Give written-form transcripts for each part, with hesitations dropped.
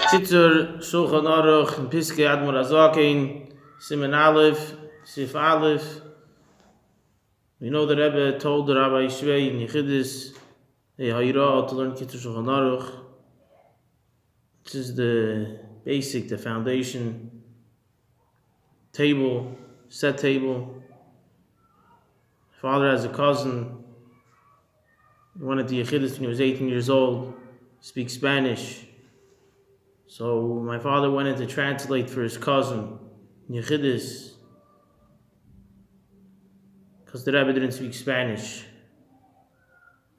Kitzur Shulchan Aruch and Psky Admo Azken, Siman Aleph, Sif Aleph. We know the Rebbe told the Rabbi שווי in Yechidus to learn Kitzur Shulchan Aruch. This is the basic, the foundation table, set table. My father has a cousin. He went to Yechidus when he was 18 years old. Speaks Spanish. So my father went in to translate for his cousin, Yechidus, because the Rebbe didn't speak Spanish.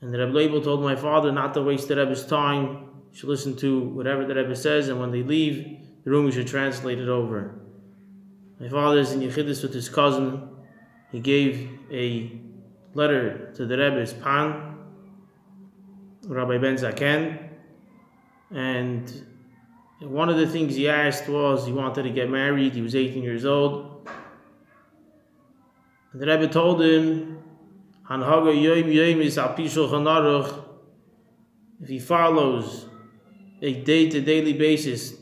And the Rebbe told my father not to waste the Rebbe's time. You should listen to whatever the Rebbe says, and when they leave the room, you should translate it over. My father is in Yechidus with his cousin. He gave a letter to the Rebbe's Pan, Rabbi Ben Zakhen, and one of the things he asked was he wanted to get married. He was 18 years old. And the Rebbe told him, if he follows a day-to-daily basis,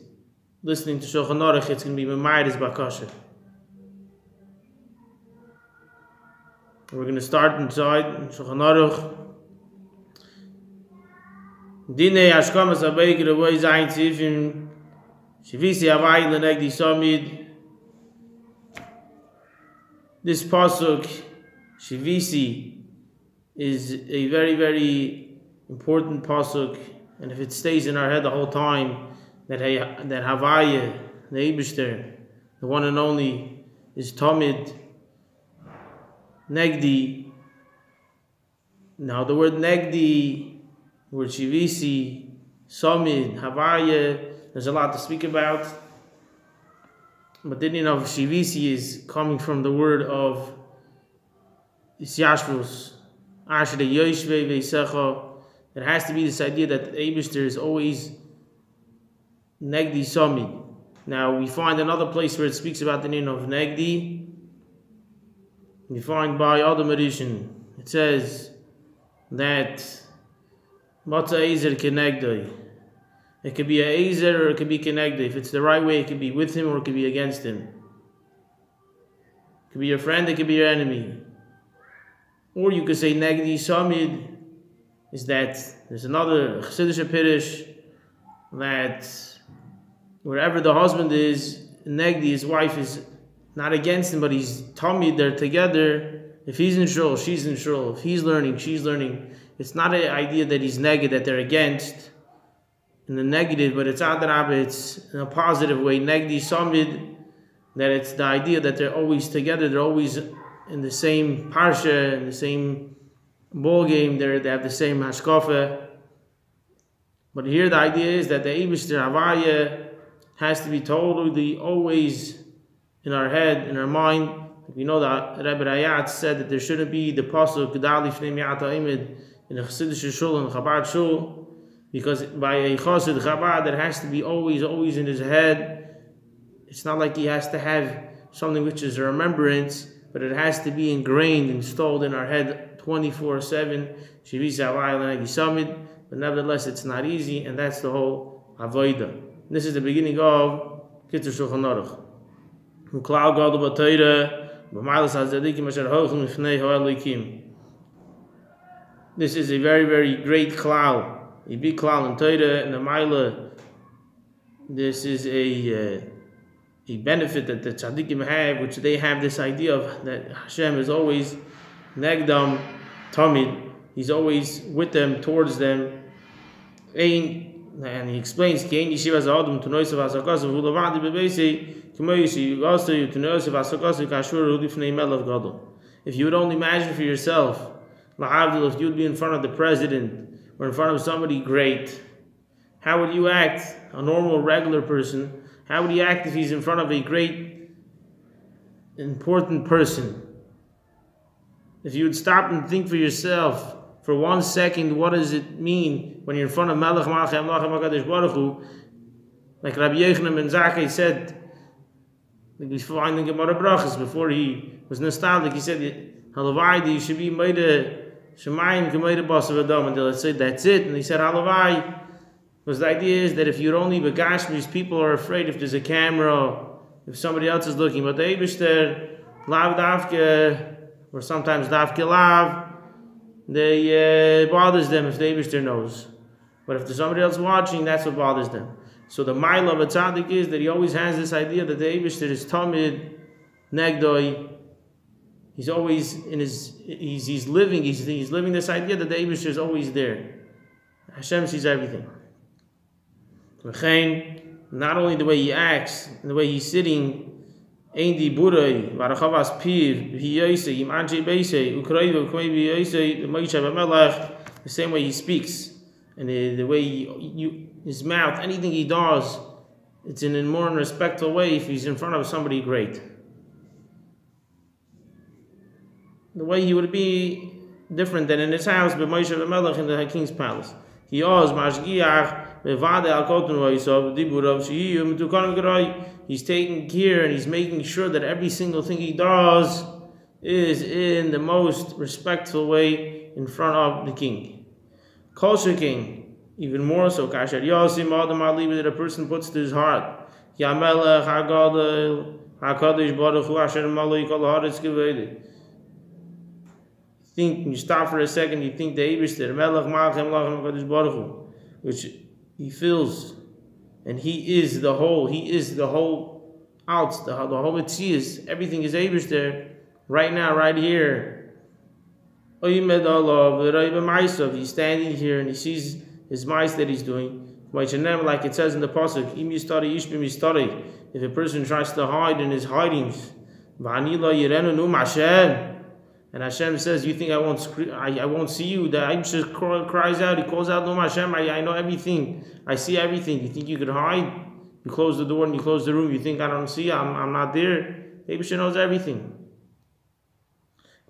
listening to Shulchan Aruch, it's going to be Memayres Bakasha. We're going to start inside Shulchan Aruch. Dinei Ashkamas Abayik Revoy Zayin Tzifim שווי לנגדי תמיד. This pasuk, שווי, is a very, very important pasuk, and if it stays in our head the whole time, that Havaya, the Eibishter, the one and only, is Tamid, Lengdi. Now the word Lengdi, the word שווי, Samid, Havaya, there's a lot to speak about, but the meaning of שווי is coming from the word of Isyashvus, Asher Yoshve Veisecha. It has to be this idea that the Eibishter is always Lengdi Samid. Now we find another place where it speaks about the meaning of Lengdi. We find by Adam Arishan, it says that Mata Ezer Kenegdoi. It could be a Ezer or it could be Lengdi. If it's the right way, it could be with him or it could be against him. It could be your friend, it could be your enemy. Or you could say Lengdi Samid is that there's another Chassidish Pirish that wherever the husband is, Lengdi, his wife, is not against him, but he's Tamid, they're together. If he's in shul, she's in shul. If he's learning, she's learning. It's not an idea that he's negative, that they're against in the negative, but it's adrab, it's in a positive way. Lengdi Samid, that it's the idea that they're always together, they're always in the same parsha, in the same ball game, they have the same hashkafa. But here the idea is that the Eibishter Havaya has to be totally always in our head, in our mind. We know that Rebbe Rayat said that there shouldn't be the pasuk Gedali Fnei Mi'at Ha'imid in a Chassidish shul and Chabad shul, because by a Chassid Chabad, it has to be always in his head. It's not like he has to have something which is a remembrance, but it has to be ingrained, installed in our head 24/7. But nevertheless, it's not easy, and that's the whole avodah. This is the beginning of Kitzur Shulchan Aruch. This is a very, very great klal. A big klal in Torah and the Maila. This is a benefit that the tzaddikim have, which they have this idea of that Hashem is always negdam tamid. He's always with them, towards them. And he explains, if you would only imagine for yourself, if you would be in front of the president or in front of somebody great, how would you act? A normal, regular person, how would he act if he's in front of a great, important person? If you would stop and think for yourself for 1 second, what does it mean when you're in front of Melech Malchei Amlachim HaKadosh Baruch Hu? Like Rabbi Yochanan ben Zakkai said, like we find in Gemara Brachas, before he was nostalgic, he said, Halavai, you should be made a Shemayim K'meida Basav Adam, and they'll say, that's it. And he said, Halavai, Because the idea is that if you're only begashmis, people are afraid if there's a camera, if somebody else is looking. But the Eibishter, lav davke, or sometimes davke lav, they bothers them if the Eibishter knows. But if there's somebody else watching, that's what bothers them. So the mile of a tzaddik is that he always has this idea that the Eibishter is tamid, negdoi. He's always in his, he's living this idea that the Eibishter is always there. Hashem sees everything. Not only the way he acts, and the way he's sitting, the same way he speaks, and the way his mouth, anything he does, it's in a more respectful way if he's in front of somebody great. The way he would be different than in his house, but Moshe in the king's palace. He was mashgiach. He's taking care and he's making sure that every single thing he does is in the most respectful way in front of the king. Culture king, even more so, that a person puts to his heart. Think, you stop for a second, you think the Eibishter, which he feels, and he is the whole out, the whole Metzius, everything is Eibishter, right now, right here. He's standing here and he sees his mice that he's doing. Like it says in the pasuk, if a person tries to hide in his hidings, and Hashem says, you think I won't see you? The Eibishter cries out, he calls out, no Hashem, I know everything, I see everything. You think you could hide? You close the door and you close the room, you think I don't see, I'm not there. The Eibishter knows everything.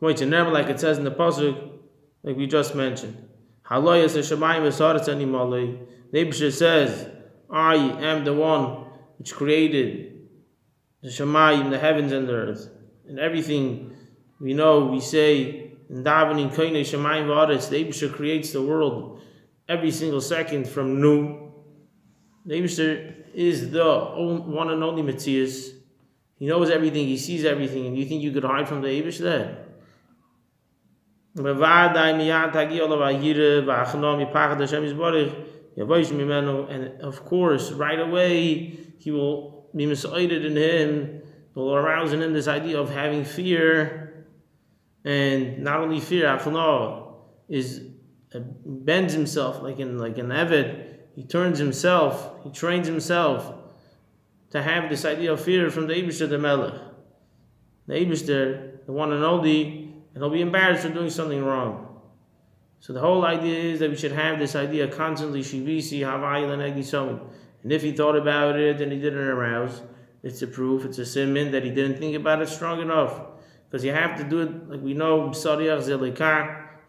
Like it says in the pasuk, like we just mentioned. The Eibishter says, I am the one which created the Shemayim, the heavens and the earth, and everything. We know, we say in davening, Koine Shemayim V'aretz, the Eibishter creates the world every single second from new. The Eibishter is the one and only Metzius. He knows everything, he sees everything, and you think you could hide from the Eibishter? And of course, right away, he will be misguided in him, will arouse in him this idea of having fear. And not only fear, bends himself like an Eved. He turns himself, he trains himself to have this idea of fear from the Eibishter, the Melech. The Eibishter, the one and only, and he'll be embarrassed for doing something wrong. So the whole idea is that we should have this idea constantly, Shivisi, Havai, Lנגדי, שווי. And if he thought about it and he didn't arouse, it's a proof, it's a סימן that he didn't think about it strong enough. Because you have to do it, like we know, you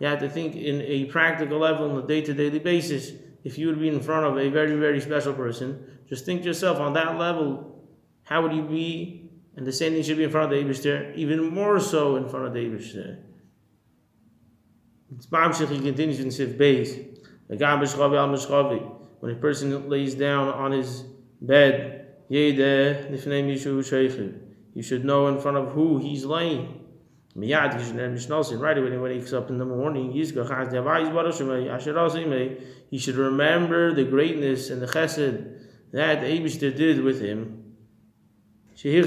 have to think in a practical level on a day-to-day basis. If you would be in front of a very, very special person, just think to yourself on that level, how would you be? And the same thing should be in front of the Eibishter, even more so in front of the Eibishter. He continues in Sif Beis. When a person lays down on his bed, you should know in front of who he's laying. Right away when he wakes up in the morning, he should remember the greatness and the chesed that the Eibishter did with him. He gave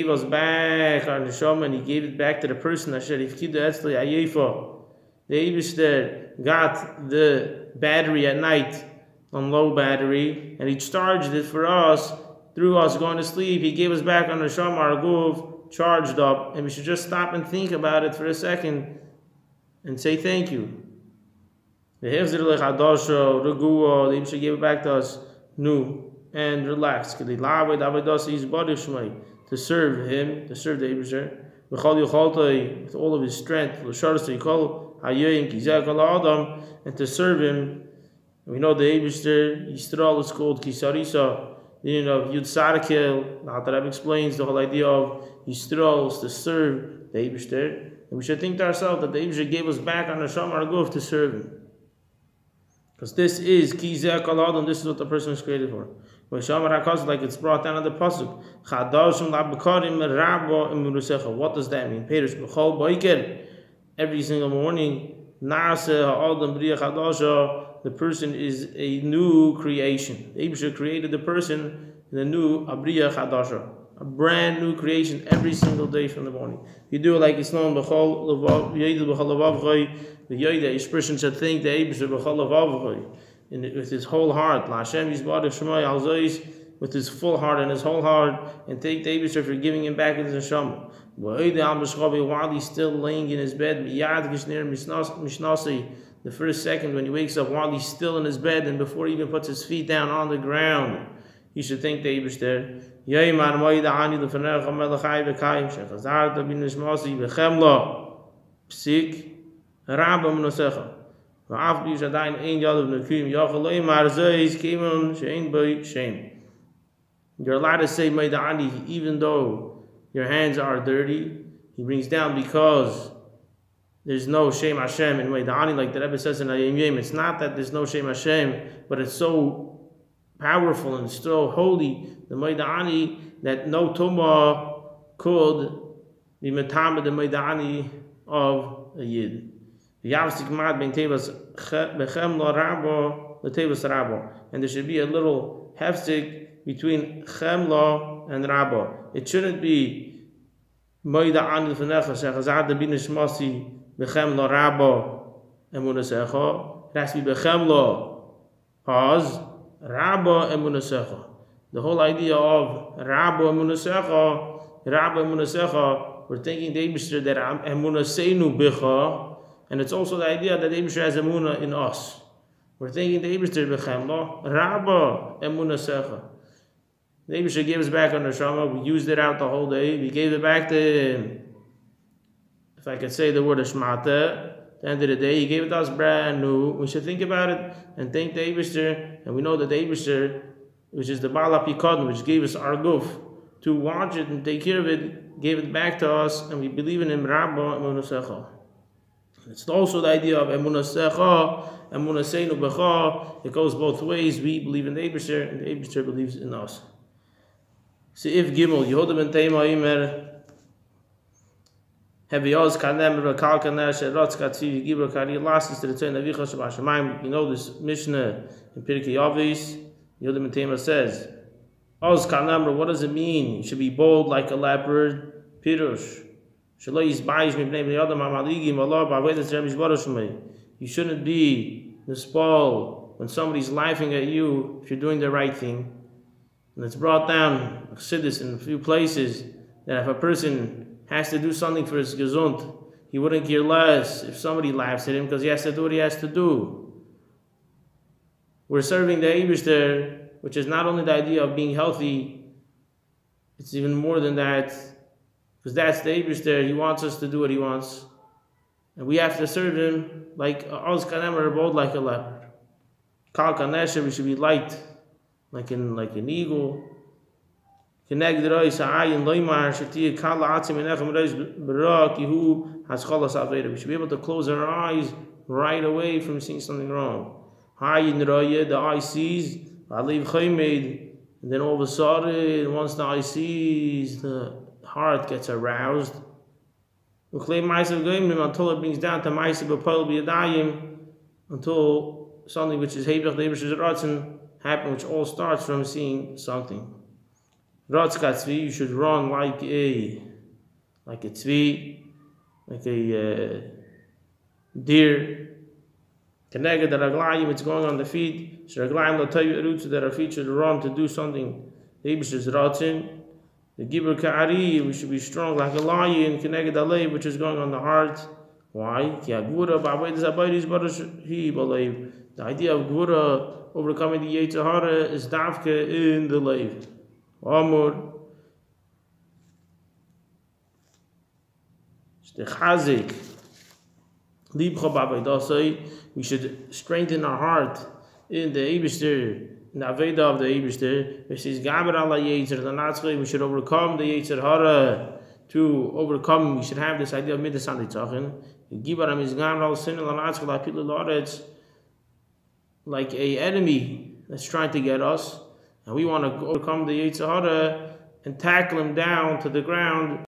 us back our neshama and he gave it back to the person. The Eibishter got the battery at night on low battery and he charged it for us. Through us going to sleep, he gave us back on the neshama, our guv, charged up, and we should just stop and think about it for a second and say thank you. The Eibishter gave it back to us new and relaxed. To serve him, to serve the Eibishter, with all of his strength, and to serve him. We know the Eibishter, Yisrael is called Kisarisa. The meaning of Yud Sarakil, the Alter explains the whole idea of Yisrael is to serve the Eibishter. And we should think to ourselves that the Eibishter gave us back on the Neshama our Guf to serve him. Because this is ki zeh kol adam, this is what the person is created for. Like it's brought down in the pasuk. What does that mean? Every single morning, the person is a new creation. Abraham created the person in a new abriya chadasha, a brand new creation every single day from the morning. You do it like it's known the Yehуда, each person should think the Abraham with his whole heart, with his full heart and his whole heart, and take the Eibusher for giving him back his neshama. While he's still laying in his bed, the first second when he wakes up, while he's still in his bed and before he even puts his feet down on the ground, he should thank the Eibusher. You're allowed to say Maida'ani even though your hands are dirty. He brings down because there's no Shem Hashem in Maida'ani, like the Rebbe says in Ayim Yim. It's not that there's no Shem Hashem, but it's so powerful and so holy, the Maida'ani, that no Tumah could be Metama the Maida'ani of a Yid. And there should be a little hefsik between chemla and rabba. It shouldn't be moida anil fenecha shechazad binish masi bechemla rabba emunasecha. It has to be bechemla pause rabba emunasecha. The whole idea of rabba emunasecha, we're thinking the Eibusher that emunaseinu bicha. And it's also the idea that the Eibusher has emunah in us. We're thinking the Eibusher b'chemla, Rabba emunah secha. The Eibusher gave us back on the neshama. We used it out the whole day. We gave it back to him. If I could say the word Shmata, at the end of the day, he gave it to us brand new. We should think about it and thank the Eibusher. And we know that the Eibusher, which is the Baal HaPikadon, which gave us our guf, to watch it and take care of it, gave it back to us, and we believe in him, Rabba emunah secha. It's also the idea of emunah secha, emunah seinu becha. It goes both ways. We believe in the Eibusher, and the Eibusher believes in us. Seif Gimel, Yehuda ben Teima Imer, Hevios Kanamer Kנשר, כצבי, וגיבור, כארי, lasses to the Tzon Avicha Shabashamayim. You know this Mishnah in Pirkei Avos. Yehuda ben Teima says, Oz Kanamer, what does it mean? You should be bold like a leopard. Pirush. You shouldn't be nispal when somebody's laughing at you if you're doing the right thing. And it's brought down Chassidus in a few places that if a person has to do something for his gesund, he wouldn't care less if somebody laughs at him because he has to do what he has to do. We're serving the Eibusher, which is not only the idea of being healthy, it's even more than that. Because that's the Eibusher, he wants us to do what he wants. And we have to serve him like Oz Kנמר, bold like a leopard. Kal Kנשר, we should be light, like an eagle. Loi Sa'ayin Loimar Shetiya Kala Atzim Enechem Reis Barak Yehu Haschalas Aveda. We should be able to close our eyes right away from seeing something wrong. Hayin Roya, the eye sees, Aliv Chaymed, and then all of a sudden, once the eye sees, the heart gets aroused. Until it brings down to Ma'aseh B'Pol B'Yadayim, until something which is Hebach the Eibusher's Ratzon happen, which all starts from seeing something. Ratz Ktzvi, you should run like a tzvi, like a deer. Keneged the raglayim, it's going on the feet. Shraglayim l'tayu erutzu, that our feet should run to do something. The Eibusher's Ratzon. The Gibbor Kaari, we should be strong like a lion. Keneged Alei, which is going on the heart. Why? The idea of Gvura, overcoming the Yetzer Hara, is Davke in the Leiv. Amor. The Chazik. We should strengthen our heart in the Eibusher, in the Aveda of the Eibusher. It says, we should overcome the Yetzer Hara. To overcome, we should have this idea of Midas Anitzachin. like an enemy that's trying to get us, and we want to overcome the Yetzer Hara and tackle him down to the ground